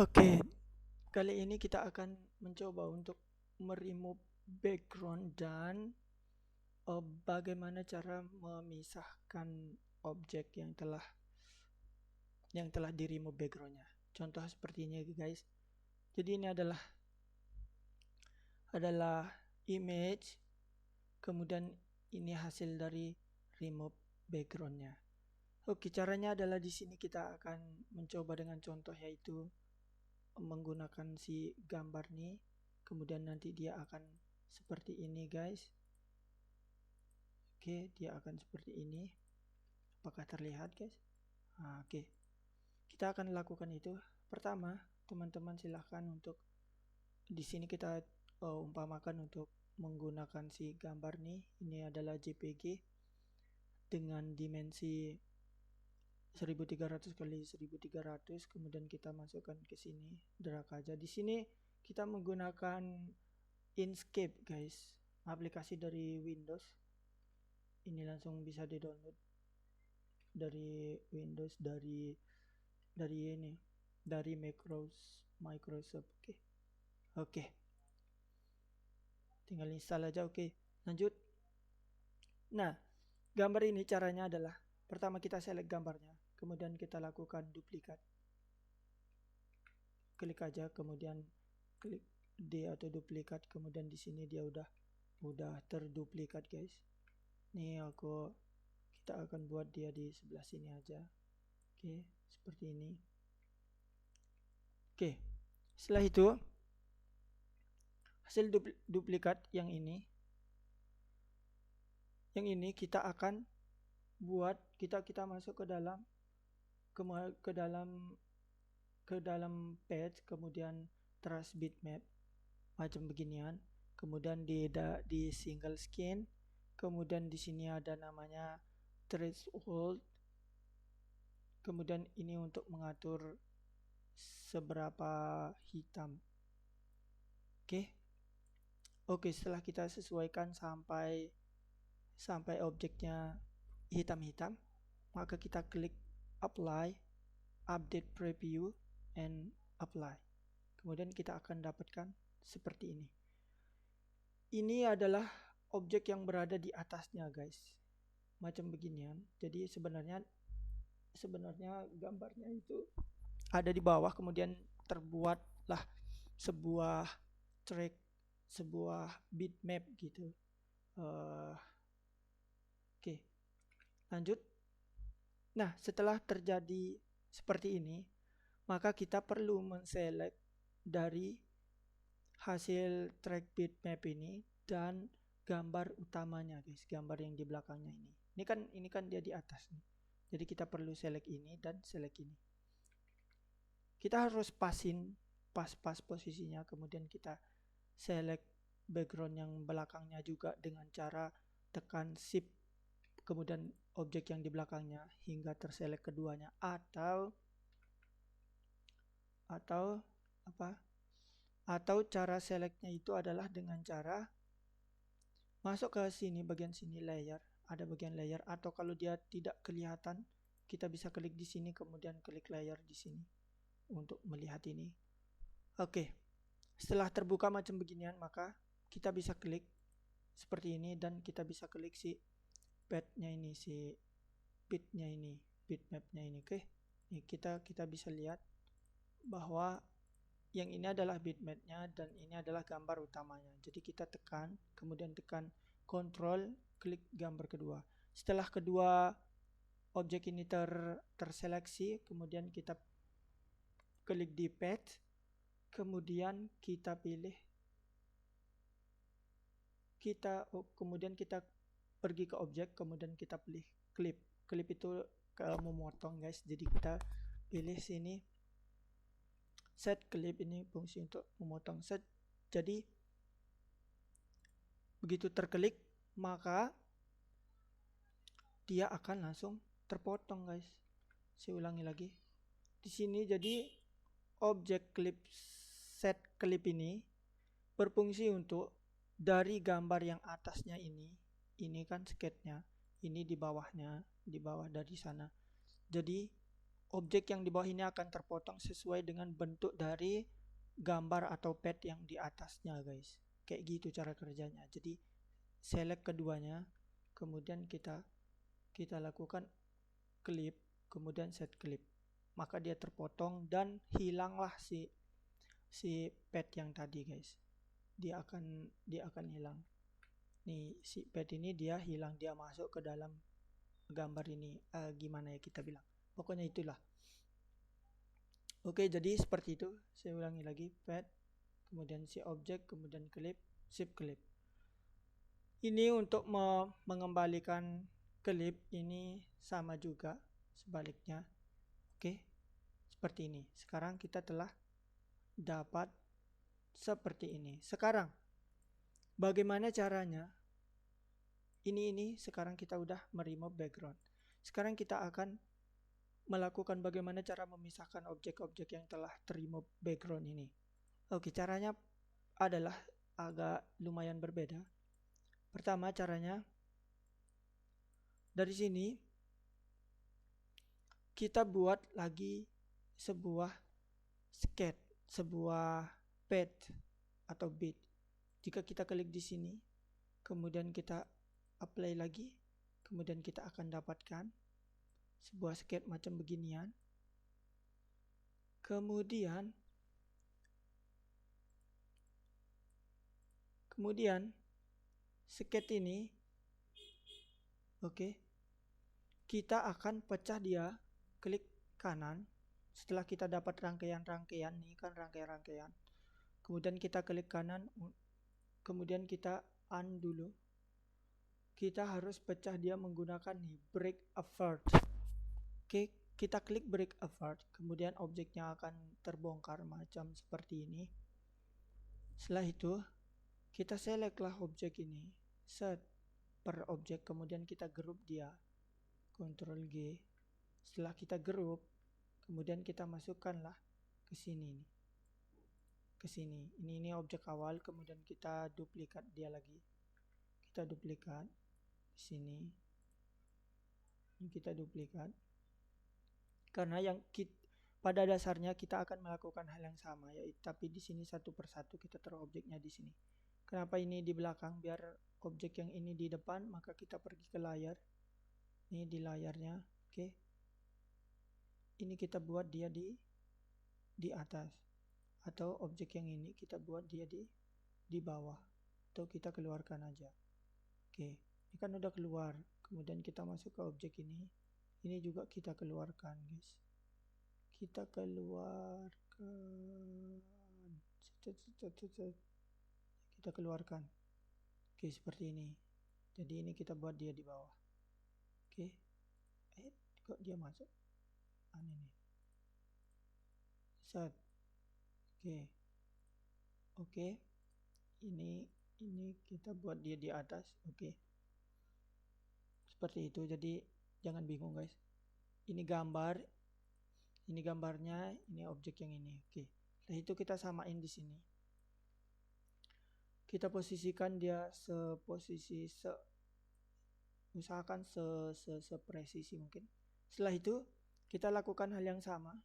Oke, kali ini kita akan mencoba untuk meremove background dan bagaimana cara memisahkan objek yang telah di remove backgroundnya. Contoh seperti ini guys. Jadi ini adalah image, kemudian ini hasil dari remove backgroundnya. Oke, caranya adalah di sini kita akan mencoba dengan contoh, yaitu menggunakan si gambar nih, kemudian nanti dia akan seperti ini guys. Oke, dia akan seperti ini. Apakah terlihat guys? Oke, kita akan lakukan itu. Pertama, teman-teman silahkan untuk di sini kita umpamakan untuk menggunakan si gambar nih. Ini adalah JPG dengan dimensi 1300 kali 1300, kemudian kita masukkan ke sini, drag aja. Di sini kita menggunakan Inkscape guys, aplikasi dari Windows. Ini langsung bisa di-download dari Windows, dari Microsoft. Oke, tinggal install aja. Oke, lanjut. Nah, gambar ini caranya adalah pertama kita select gambarnya, kemudian kita lakukan duplikat, klik aja, kemudian klik D atau duplikat, kemudian di sini dia udah terduplikat guys. Nih kita akan buat dia di sebelah sini aja. Oke, seperti ini. Oke, setelah itu hasil duplikat yang ini kita akan buat, kita masuk ke dalam page, kemudian trace bitmap macam beginian, kemudian di single skin, kemudian di sini ada namanya threshold, kemudian ini untuk mengatur seberapa hitam. Oke, setelah kita sesuaikan sampai objeknya hitam-hitam, maka kita klik apply, update preview, and apply. Kemudian kita akan dapatkan seperti ini. Ini adalah objek yang berada di atasnya guys, macam beginian. Jadi sebenarnya gambarnya itu ada di bawah, kemudian terbuatlah sebuah track, sebuah bitmap gitu. Oke, lanjut. Nah, setelah terjadi seperti ini, maka kita perlu men-select dari hasil track bitmap ini dan gambar utamanya guys, gambar yang di belakangnya ini. Ini kan dia di atas nih. Jadi kita perlu select ini dan select ini. Kita harus pas posisinya, kemudian kita select background yang belakangnya juga dengan cara tekan shift, kemudian objek yang di belakangnya hingga terselect keduanya, atau cara selectnya itu adalah dengan cara masuk ke sini, bagian sini layer, ada bagian layer, atau kalau dia tidak kelihatan kita bisa klik di sini, kemudian klik layer di sini untuk melihat ini. Oke, setelah terbuka macam beginian, maka kita bisa klik seperti ini dan kita bisa klik si padnya ini, si bitnya ini, bitmapnya ini. Oke, ini kita bisa lihat bahwa yang ini adalah bitmapnya dan ini adalah gambar utamanya. Jadi kita tekan, kemudian tekan Ctrl, klik gambar kedua. Setelah kedua objek ini terseleksi, kemudian kita klik di page, kemudian kita pilih, kemudian kita pergi ke objek, kemudian kita pilih clip. Clip itu memotong guys. Jadi kita pilih sini set clip, ini fungsi untuk memotong set. Jadi begitu terklik maka dia akan langsung terpotong guys. Saya ulangi lagi. Di sini jadi objek clip, set clip ini berfungsi untuk dari gambar yang atasnya ini kan sketnya, ini di bawahnya, di bawah dari sana. Jadi objek yang di bawah ini akan terpotong sesuai dengan bentuk dari gambar atau pad yang di atasnya guys. Kayak gitu cara kerjanya. Jadi select keduanya, kemudian kita lakukan clip, kemudian set clip, maka dia terpotong dan hilanglah si pad yang tadi guys. Dia akan hilang. Nih si pad ini dia hilang, dia masuk ke dalam gambar ini. Gimana ya kita bilang, pokoknya itulah. Oke, jadi seperti itu. Saya ulangi lagi, pad, kemudian si objek, kemudian clip, shift clip. Ini untuk mengembalikan clip ini sama juga sebaliknya. Oke, seperti ini. Sekarang kita telah dapat seperti ini. Sekarang bagaimana caranya? Ini sekarang kita udah remove background. Sekarang kita akan melakukan bagaimana cara memisahkan objek-objek yang telah remove background ini. Oke, caranya adalah agak lumayan berbeda. Pertama caranya, dari sini kita buat lagi sebuah sketch, sebuah pad atau bit. Jika kita klik di sini, kemudian kita apply lagi, kemudian kita akan dapatkan sebuah sketch macam beginian. Kemudian sketch ini, oke, kita akan pecah dia, klik kanan. Setelah kita dapat rangkaian-rangkaian, nih kan rangkaian-rangkaian. Kemudian kita klik kanan, kemudian kita undo dulu. Kita harus pecah dia menggunakan nih break apart. Oke, kita klik break apart, kemudian objeknya akan terbongkar macam seperti ini. Setelah itu kita select lah objek ini, set per objek, kemudian kita group dia, Ctrl G. Setelah kita group, kemudian kita masukkanlah ke sini nih. Ke sini. Ini objek awal, kemudian kita duplikat dia lagi. Kita duplikat di sini. Ini kita duplikat. Karena pada dasarnya kita akan melakukan hal yang sama, yaitu tapi di sini satu persatu kita taruh objeknya di sini. Kenapa ini di belakang? Biar objek yang ini di depan, maka kita pergi ke layar. Ini di layarnya, oke. Ini kita buat dia di atas, atau objek yang ini kita buat dia di bawah, atau kita keluarkan aja. Oke, ini kan udah keluar. Kemudian kita masuk ke objek ini. Ini juga kita keluarkan, guys. Kita keluarkan. Kita keluarkan. Oke, seperti ini. Jadi ini kita buat dia di bawah. Oke. Kok dia masuk? Aneh nih. Set. Oke. Oke. Ini kita buat dia di atas. Oke. Seperti itu. Jadi jangan bingung, guys. Ini gambar. Ini gambarnya, ini objek yang ini. Oke. Setelah itu kita samain di sini. Kita posisikan dia usahakan sepresisi mungkin. Setelah itu kita lakukan hal yang sama.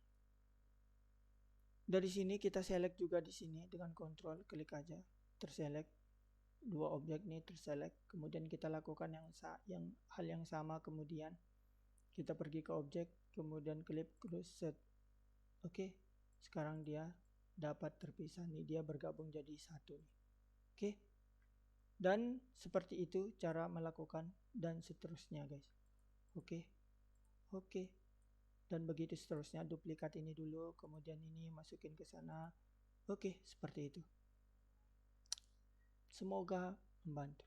Dari sini kita select juga di sini dengan kontrol, klik aja, terselect. Dua objek nih terselect. Kemudian kita lakukan hal yang sama, kemudian kita pergi ke objek, kemudian klik close set. Oke. Sekarang dia dapat terpisah nih, dia bergabung jadi satu nih. Oke. Dan seperti itu cara melakukan dan seterusnya, guys. Oke. Dan begitu seterusnya, duplikat ini dulu, kemudian ini masukin ke sana. Oke, seperti itu. Semoga membantu.